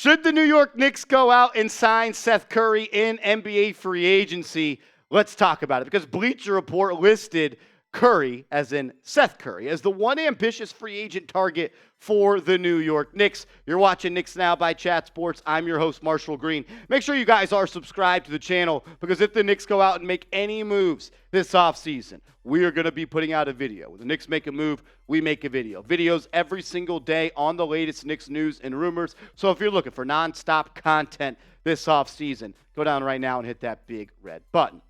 Should the New York Knicks go out and sign Seth Curry in NBA free agency? Let's talk about it, because Bleacher Report listed Curry, as in Seth Curry, as the one ambitious free agent target for the New York Knicks. You're watching Knicks Now by Chat Sports. I'm your host, Marshall Green. Make sure you guys are subscribed to the channel, because if the Knicks go out and make any moves this offseason, we are going to be putting out a video. When the Knicks make a move, we make a video. Videos every single day on the latest Knicks news and rumors. So if you're looking for nonstop content this offseason, go down right now and hit that big red button.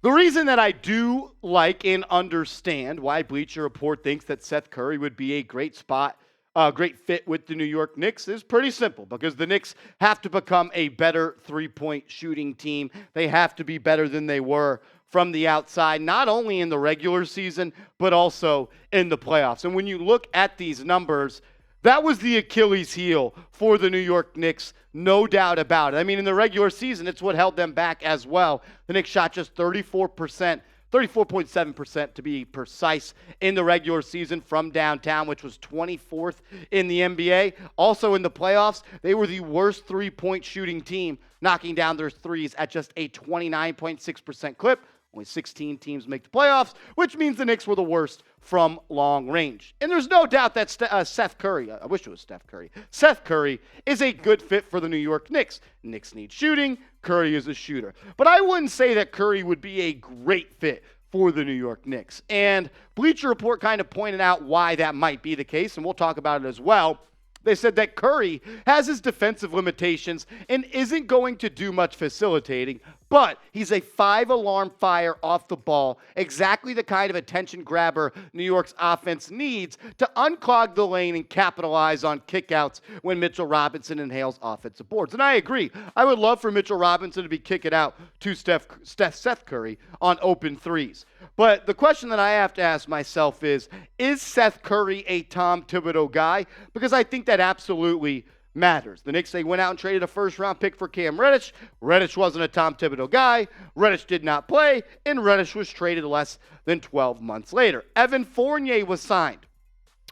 The reason that I do like and understand why Bleacher Report thinks that Seth Curry would be a great fit with the New York Knicks is pretty simple, because the Knicks have to become a better three-point shooting team. They have to be better than they were from the outside, not only in the regular season, but also in the playoffs. And when you look at these numbers, that was the Achilles heel for the New York Knicks, no doubt about it. I mean, in the regular season, it's what held them back as well. The Knicks shot just 34.7% to be precise in the regular season from downtown, which was 24th in the NBA. Also in the playoffs, they were the worst three-point shooting team, knocking down their threes at just a 29.6% clip. Only 16 teams make the playoffs, which means the Knicks were the worst from long range. And there's no doubt that Seth Curry, I wish it was Steph Curry, Seth Curry is a good fit for the New York Knicks. Knicks need shooting. Curry is a shooter. But I wouldn't say that Curry would be a great fit for the New York Knicks. And Bleacher Report kind of pointed out why that might be the case, and we'll talk about it as well. They said that Curry has his defensive limitations and isn't going to do much facilitating, but he's a 5-alarm fire off the ball, exactly the kind of attention grabber New York's offense needs to unclog the lane and capitalize on kickouts when Mitchell Robinson inhales offensive boards. And I agree. I would love for Mitchell Robinson to be kicking out to Seth Curry on open threes. But the question that I have to ask myself is Seth Curry a Tom Thibodeau guy? Because I think that absolutely matters. The Knicks, they went out and traded a first-round pick for Cam Reddish. Reddish wasn't a Tom Thibodeau guy. Reddish did not play, and Reddish was traded less than 12 months later. Evan Fournier was signed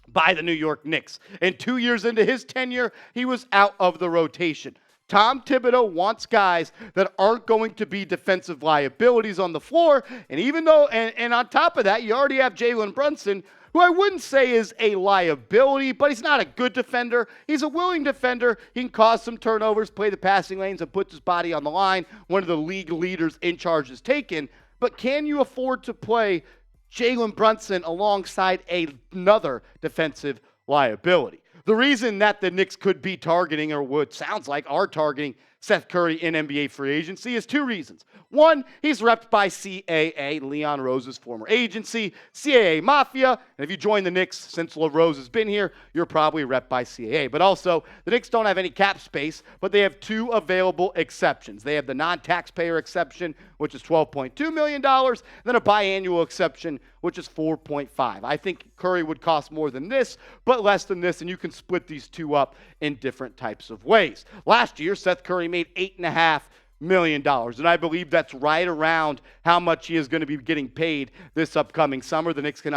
by the New York Knicks, and 2 years into his tenure, he was out of the rotation. Tom Thibodeau wants guys that aren't going to be defensive liabilities on the floor, and even though, and on top of that, you already have Jalen Brunson, who I wouldn't say is a liability, but he's not a good defender. He's a willing defender. He can cause some turnovers, play the passing lanes, and puts his body on the line. One of the league leaders in charges taken. But can you afford to play Jalen Brunson alongside another defensive liability? The reason that the Knicks could be targeting, or what sounds like are targeting, Seth Curry in NBA free agency is two reasons. One, he's repped by CAA, Leon Rose's former agency, CAA Mafia. And if you join the Knicks since Rose has been here, you're probably repped by CAA. But also, the Knicks don't have any cap space, but they have two available exceptions. They have the non-taxpayer exception, which is $12.2 million, and then a biannual exception, which is $4.5. I think Curry would cost more than this, but less than this, and you can split these two up in different types of ways. Last year, Seth Curry made $8.5 million, and I believe that's right around how much he is going to be getting paid this upcoming summer. The Knicks can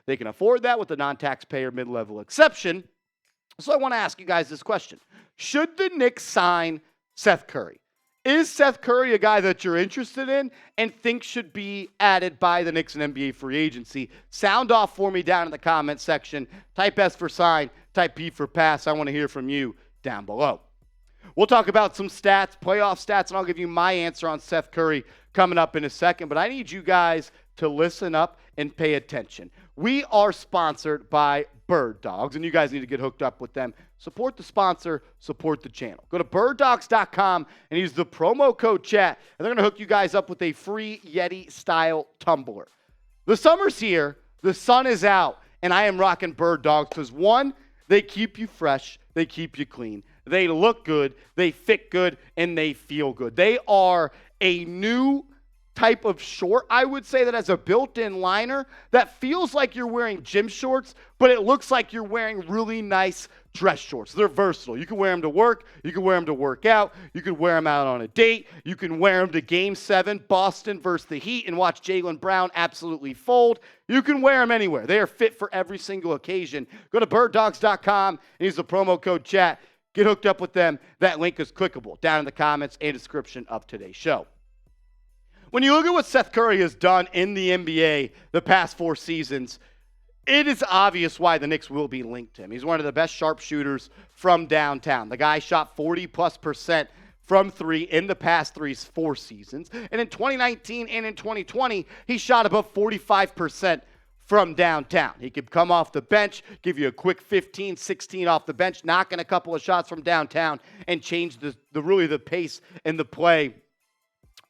they can afford that with the non-taxpayer mid-level exception. So I want to ask you guys this question. Should the Knicks sign Seth Curry? Is Seth Curry a guy that you're interested in and think should be added by the Knicks in NBA free agency? Sound off for me down in the comment section. Type S for sign, type P for pass. I want to hear from you down below. We'll talk about some stats, playoff stats, and I'll give you my answer on Seth Curry coming up in a second. But I need you guys to listen up and pay attention. We are sponsored by Bird Dogs, and you guys need to get hooked up with them. Support the sponsor, support the channel. Go to birddogs.com and use the promo code chat, and they're going to hook you guys up with a free Yeti-style tumbler. The summer's here, the sun is out, and I am rocking Bird Dogs because, one, they keep you fresh, they keep you clean. They look good, they fit good, and they feel good. They are a new type of short, I would say, that has a built-in liner that feels like you're wearing gym shorts, but it looks like you're wearing really nice dress shorts. They're versatile. You can wear them to work. You can wear them to work out. You can wear them out on a date. You can wear them to Game 7, Boston versus the Heat, and watch Jaylen Brown absolutely fold. You can wear them anywhere. They are fit for every single occasion. Go to birddogs.com and use the promo code chat. Get hooked up with them. That link is clickable down in the comments and description of today's show. When you look at what Seth Curry has done in the NBA the past 4 seasons, it is obvious why the Knicks will be linked to him. He's one of the best sharpshooters from downtown. The guy shot 40+% from 3 in the past 4 seasons. And in 2019 and in 2020, he shot above 45% from downtown. He could come off the bench, give you a quick 15, 16 off the bench, knock in a couple of shots from downtown, and change the pace and the play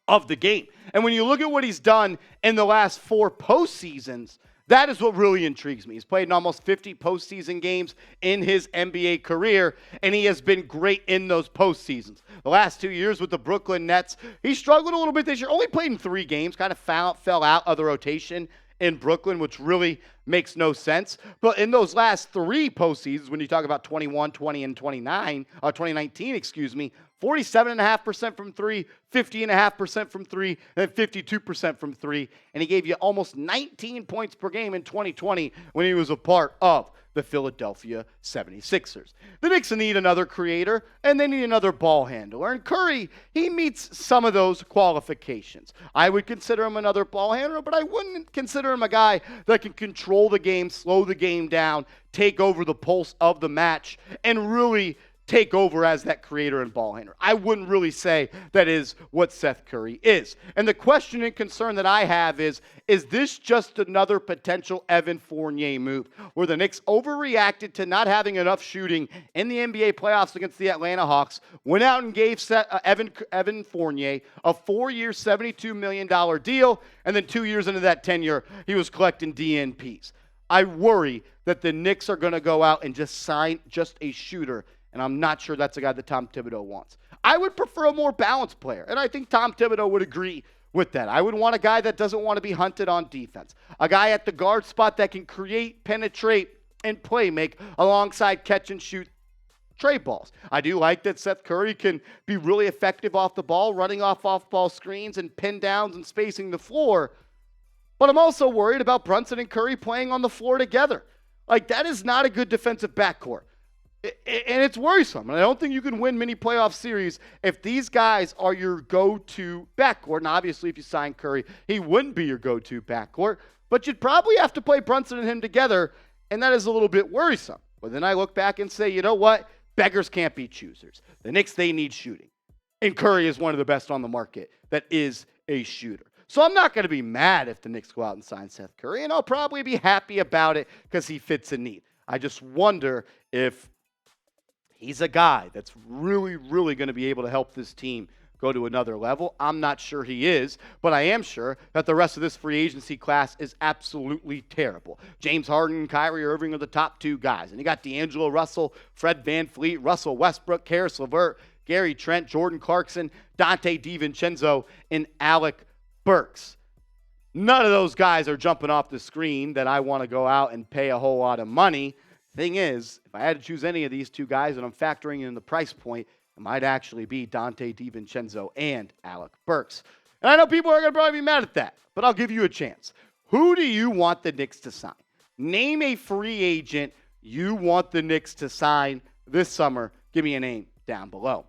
of the game. And when you look at what he's done in the last 4 postseasons, that is what really intrigues me. He's played in almost 50 postseason games in his NBA career, and he has been great in those postseasons. The last 2 years with the Brooklyn Nets, he struggled a little bit this year. Only played in 3 games, kind of fell out of the rotation in Brooklyn, which really makes no sense. But in those last 3 postseasons, when you talk about 21, 20, and 2019, 47.5% from 3, 50.5% from 3, and 52% from 3. And he gave you almost 19 points per game in 2020 when he was a part of the Philadelphia 76ers. The Knicks need another creator, and they need another ball handler. And Curry, he meets some of those qualifications. I would consider him another ball handler, but I wouldn't consider him a guy that can control the game, slow the game down, take over the pulse of the match, and really take over as that creator and ball handler. I wouldn't really say that is what Seth Curry is. And the question and concern that I have is this just another potential Evan Fournier move where the Knicks overreacted to not having enough shooting in the NBA playoffs against the Atlanta Hawks, went out and gave Evan Fournier a 4-year, $72 million deal, and then 2 years into that tenure, he was collecting DNPs. I worry that the Knicks are going to go out and just sign just a shooter, and I'm not sure that's a guy that Tom Thibodeau wants. I would prefer a more balanced player, and I think Tom Thibodeau would agree with that. I would want a guy that doesn't want to be hunted on defense. A guy at the guard spot that can create, penetrate, and play make alongside catch and shoot trade balls. I do like that Seth Curry can be really effective off the ball, running off-ball screens and pin downs and spacing the floor. But I'm also worried about Brunson and Curry playing on the floor together. Like, that is not a good defensive backcourt. And it's worrisome. And I don't think you can win many playoff series if these guys are your go-to backcourt. And obviously, if you sign Curry, he wouldn't be your go-to backcourt. But you'd probably have to play Brunson and him together, and that is a little bit worrisome. But then I look back and say, you know what? Beggars can't be choosers. The Knicks, they need shooting. And Curry is one of the best on the market that is a shooter. So I'm not going to be mad if the Knicks go out and sign Seth Curry, and I'll probably be happy about it because he fits a need. I just wonder if he's a guy that's really, really going to be able to help this team go to another level. I'm not sure he is, but I am sure that the rest of this free agency class is absolutely terrible. James Harden and Kyrie Irving are the top 2 guys. And you got D'Angelo Russell, Fred VanVleet, Russell Westbrook, Karis LeVert, Gary Trent, Jordan Clarkson, Dante DiVincenzo, and Alec Burks. None of those guys are jumping off the screen that I want to go out and pay a whole lot of money. Thing is, if I had to choose any of these 2 guys and I'm factoring in the price point, it might actually be Dante DiVincenzo and Alec Burks. And I know people are going to probably be mad at that, but I'll give you a chance. Who do you want the Knicks to sign? Name a free agent you want the Knicks to sign this summer. Give me a name down below.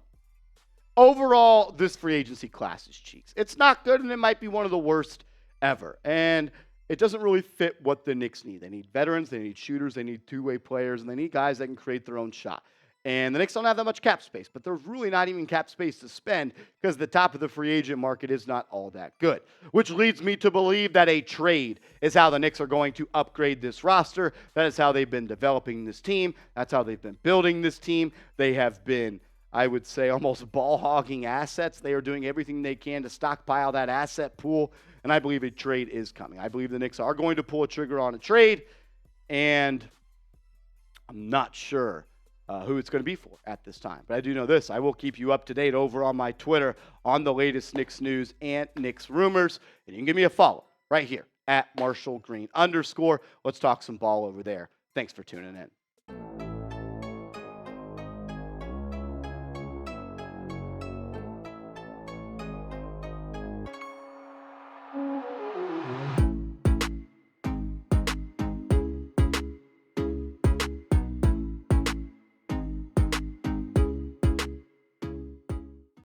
Overall, this free agency class is cheeks. It's not good, and it might be one of the worst ever. And it doesn't really fit what the Knicks need. They need veterans, they need shooters, they need 2-way players, and they need guys that can create their own shot. And the Knicks don't have that much cap space, but there's really not even cap space to spend because the top of the free agent market is not all that good. Which leads me to believe that a trade is how the Knicks are going to upgrade this roster. That is how they've been developing this team. That's how they've been building this team. They have been, I would say, almost ball-hogging assets. They are doing everything they can to stockpile that asset pool, and I believe a trade is coming. I believe the Knicks are going to pull a trigger on a trade, and I'm not sure who it's going to be for at this time. But I do know this. I will keep you up to date over on my Twitter on the latest Knicks news and Knicks rumors, and you can give me a follow right here at @MarshallGreen_. Let's talk some ball over there. Thanks for tuning in.